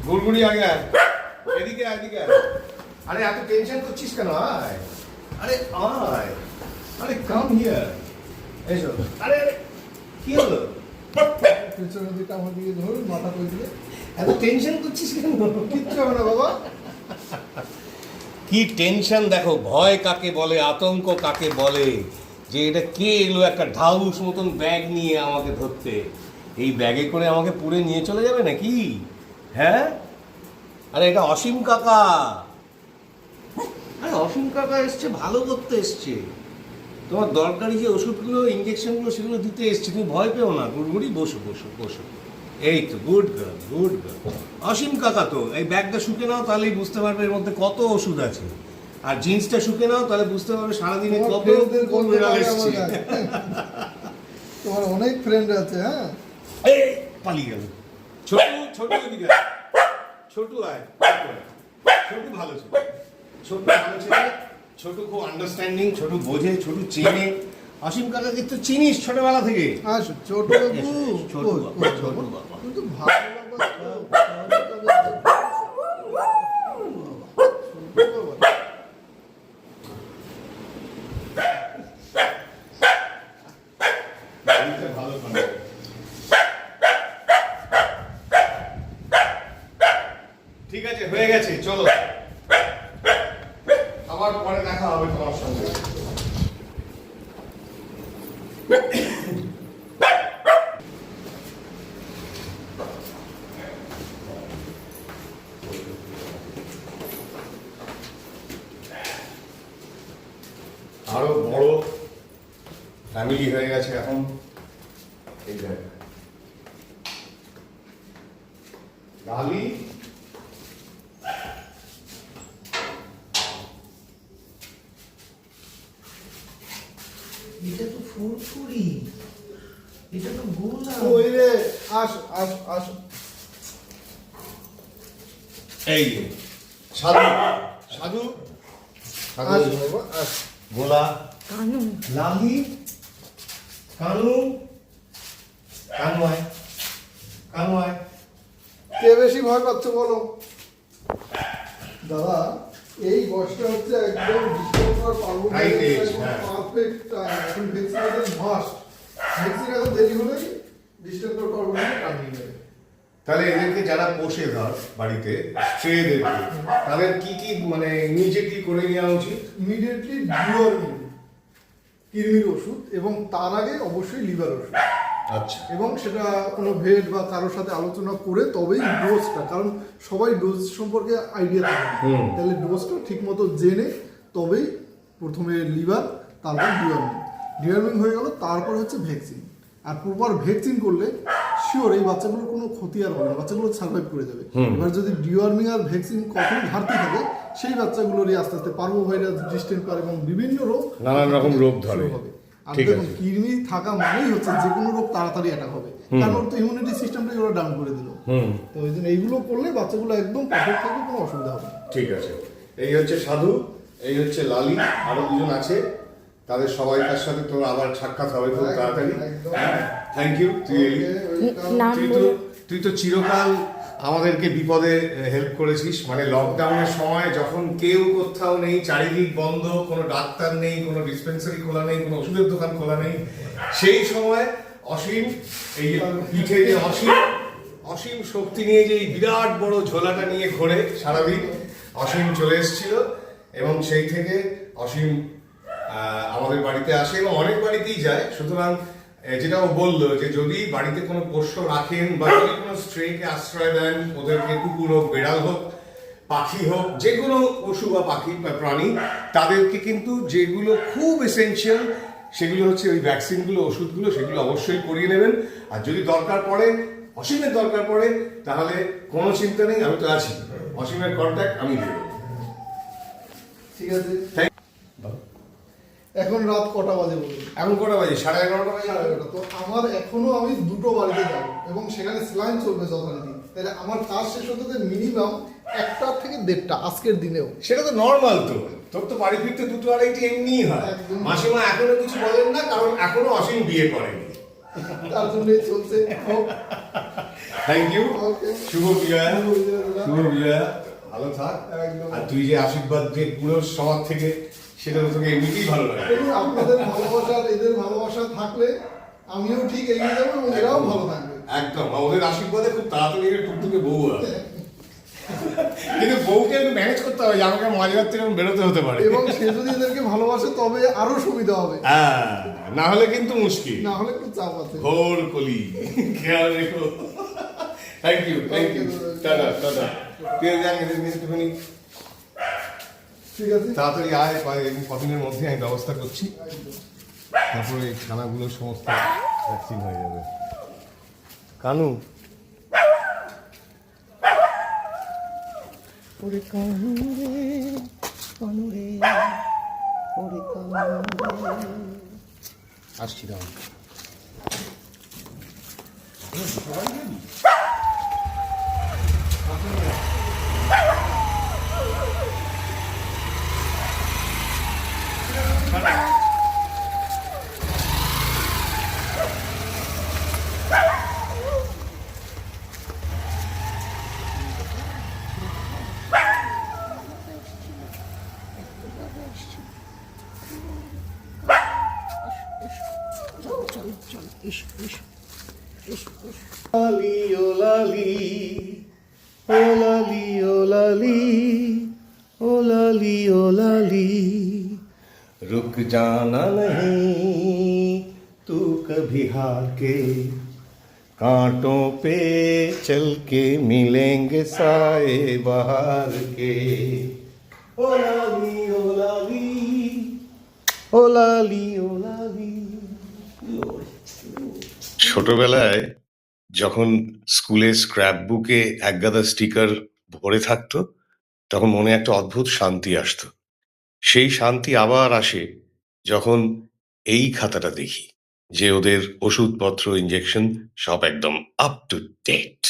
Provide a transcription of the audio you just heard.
গুড়গুড়ি আগে আয়, এদিকে আয়, এদিকে আয়। আরে এত টেনশন করছিস কেন? আয়, আরে আয়, আরে কাম হিয়ার, এসো। আরে আরে কি হলো? পেছনের দিকে আমার দিকে ধরুন, মাথা করে দিয়ে। এত টেনশন করছিস কেন? কিচ্ছু হবে না বাবা। কি টেনশন দেখো, ভয় কাকে বলে, আতঙ্ক কাকে বলে, যে এটা কে এলো একটা ঢাউস মতন ব্যাগ নিয়ে আমাকে ধরতে, এই ব্যাগে করে আমাকে পুড়ে নিয়ে চলে যাবে নাকি? হ্যাঁ, আরে এটা অসীম কাকা। আরে অসীম কাকা এসছে ভালো করতে এসছে, তোমার দরকারি যে ওষুধগুলো ইঞ্জেকশনগুলো সেগুলো দিতে এসছে, তুমি ভয় পেও না। গুড়গুড়ি বসো বসো বসো, এই তো গুড গার্ল গুড গার্ল। অসীম কাকা তো এই ব্যাগটা শুকে নাও, তাহলেই বুঝতে পারবে এর মধ্যে কত ওষুধ আছে। আর জিন্সটা শুকে নাও, তাহলে বুঝতে পারবে সারাদিনে কত বিড়াল এসছে। তোমার অনেক ফ্রেন্ড আছে। হ্যাঁ, এই পালিয়ে গেল। ছোটু ছোটু এদিকে আয়। ছোটু আয়, ছোটু ভালো ছিল, ছোটু ভালো ছিল, ছোটু খুব আন্ডারস্ট্যান্ডিং, ছোটু বোঝে, ছোটু চেনে। অসীম কাকাকে তো চিনিস ছোটবেলা থেকে। আসো ছোট বাবু। ছোট বাবা, ছোট বাবা। কিন্তু ভালো ঠিক আছে, হয়ে গেছে, চলো আবার পরে দেখা হবে তোমার সঙ্গে। আরো বড় ফ্যামিলি হয়ে গেছে এখন এই জায়গায়। লালি এটা তো ফুরফুরি, এটা তো গোলা। ওই রে, আসো আসো আসো। এই যে সাধু সাধু সাধু আসো বাবা, আসো। গোলা কানু, লালি কানু কানওয়ায় কানওয়ায়। কে বেশি ভয় পাচ্ছ বলো? দাদা, এই বয়সটা হচ্ছে একদম ডিসেম্বর পার্বণ Right age, হ্যাঁ। Perfect time. এখন ভ্যাকসিনেশন মাস্ট। ভ্যাকসিন এখন দেরি হলেই ডিসেম্বর পার্বণে টানিয়ে নেবে। তাহলে এদেরকে যারা পোষে ধর বাড়িতে স্ট্রেদেরকে, তাদের কি কি মানে ইমিডিয়েটলি করে নেওয়া উচিত? ইমিডিয়েটলি ডিওয়ার্মিং, কৃমির ওষুধ, এবং তার আগে অবশ্যই লিভার ওষুধ। আচ্ছা, এবং সেটা কোনো ভেট বা কারোর সাথে আলোচনা করে তবেই ডোজটা, কারণ সবাই ডোজ সম্পর্কে আইডিয়া থাকে না। তাহলে ডোজটা ঠিক মতো জেনে তবেই প্রথমে লিভার, তারপর ডিওয়ার্মিং। ডিওয়ার্মিং হয়ে গেল, তারপর হচ্ছে ভ্যাকসিন। আর প্রপার ভ্যাকসিন করলে শিওর এই বাচ্চাগুলোর কোনো ক্ষতি আর হবে না, বাচ্চাগুলো সার্ভাইভ করে যাবে। এবার যদি ডিওয়ার্মিং আর ভ্যাকসিন কখনো ঘাটতি থাকে, সেই বাচ্চাগুলোরই আস্তে আস্তে পার্ভো ভাইরাস, ডিস্টেম্পার এবং বিভিন্ন রোগ, নানান রকম রোগ ধরে। শুরু হবে। আর ঠিক দেখুন, আছে। কৃমি থাকা মানেই হচ্ছে যে কোনো রোগ তাড়াতাড়ি অ্যাটাক হবে, কারণ ওর তো ইমিউনিটি সিস্টেমটাই ওরা ডাউন করে দিল। তো ওই জন্য এইগুলো করলে বাচ্চাগুলো একদম পারফেক্ট থাকবে, কোনো অসুবিধা হবে না। ঠিক আছে। এই হচ্ছে সাধু, এই হচ্ছে লালি, আরো দুজন আছে, তাদের সবাইকার সাথে তোর আবার সাক্ষাৎ হবে খুব তাড়াতাড়ি। একদম। থ্যাংক ইউ, তুই এলি। নাম তুই তো চিরকাল আমাদেরকে বিপদে হেল্প করেছিস, মানে লকডাউনের সময় যখন কেউ কোথাও নেই, চারিদিক বন্ধ, কোনো ডাক্তার নেই, কোনো ডিসপেন্সারি খোলা নেই, কোনো ওষুধের দোকান খোলা নেই, সেই সময় অসীম এই যে পিঠে যে অসীম শক্তি নিয়ে যে এই বিরাট বড় ঝোলাটা নিয়ে ঘোরে সারাদিন, অসীম চলে এসেছিল। এবং সেই থেকে অসীম আমাদের বাড়িতে আসে এবং অনেক বাড়িতেই যায়। সুতরাং যেটা ও বললো, যে যদি বাড়িতে কোনো পোষ্য রাখেন বা যদি কোনো স্ট্রেকে আশ্রয় দেন, ওদেরকে কুকুর হোক, বেড়াল হোক, পাখি হোক, যে কোনো পশু বা পাখি বা প্রাণী, তাদেরকে কিন্তু যেগুলো খুব এসেনশিয়াল সেগুলো হচ্ছে ওই ভ্যাকসিনগুলো, ওষুধগুলো, সেগুলো অবশ্যই করিয়ে নেবেন। আর যদি দরকার পড়ে, অসীমের দরকার পড়ে, তাহলে কোনো চিন্তা নেই, আমি তো আছি। অসীমের কন্ট্যাক্ট আমি দেব। ঠিক আছে। এখন রাত কটা বাজে বলুন? এখন কটা বাজে? 11:30 বাজে। 11:30। তো আমার এখনো আমি দুটো বাড়িতে যাবো এবং সেখানে স্লাইন চলবে যথারীতি। তাহলে আমার কাজ শেষ হতে মিনিমাম 1টা থেকে 1:30 আজকের দিনেও। সেটা তো নর্মাল, তো তোর তো বাড়ি ফিরতে 2-2:30 এমনিই হয়। একদম। মাসিমা এখনো কিছু বলেন না, কারণ এখনো অসীম বিয়ে করেনি। তার জন্যই চলছে। Thank you. Okay. শুভ বিজয়া। শুভ বিজয়া দাদা। শুভ বিজয়া। ভালো থাক। একদম। আর তুই যে আশীর্বাদ যে পুরো সমাজ থেকে, সেটা তো তোকে এমনিতেই ভালো লাগে। দেখুন, আপনাদের ভালোবাসা আর এদের ভালোবাসা থাকলে আমিও ঠিক এগিয়ে যাবো এবং এরাও ভালো থাকবে। একদম। আর ওদের আশীর্বাদে খুব তাড়াতাড়ি একটা টুকটুকে বউ আছে। কিন্তু বউকে একটু ম্যানেজ করতে হবে যে আমাকে মাঝরাত থেকে বেরোতে হতে পারে। এবং সে যদি এদেরকে ভালোবাসে তবে আরো সুবিধা হবে, হ্যাঁ, না হলে কিন্তু মুশকিল। না হলে একটু চাপ আছে। ঘোর কলি। খেয়াল রেখো। Thank you, thank you. Tata, tata. তুই যান, এদের নিয়ে একটুখানি ঠিক আছে। তাড়াতাড়ি আয়, কদিনের মধ্যে আমি ব্যবস্থা করছি। তারপরে এই খানাগুলো সমস্ত ভ্যাকসিন হয়ে যাবে। কানু, ওরে কানু রে, কানু রে, ওরে কানু রে। আসছি দাম। লালি ও লালি, ও লালি ও লালি, ও লালি ও লালি, रुक जाना नहीं तू कभी हार के, कांटों पे चल के मिलेंगे साए बहार के, ओ लाली ओ लाली, ও লালি ও লালি। ছোটবেলায় যখন স্কুলে স্ক্র্যাপ বুকে একগাদা স্টিকার ভরে থাকতো, তখন মনে একটা অদ্ভুত শান্তি আসতো। সেই শান্তি আবার আসে যখন এই খাতাটা দেখি যে ওদের ওষুধপত্র, ইঞ্জেকশন সব একদম আপ টু ডেট।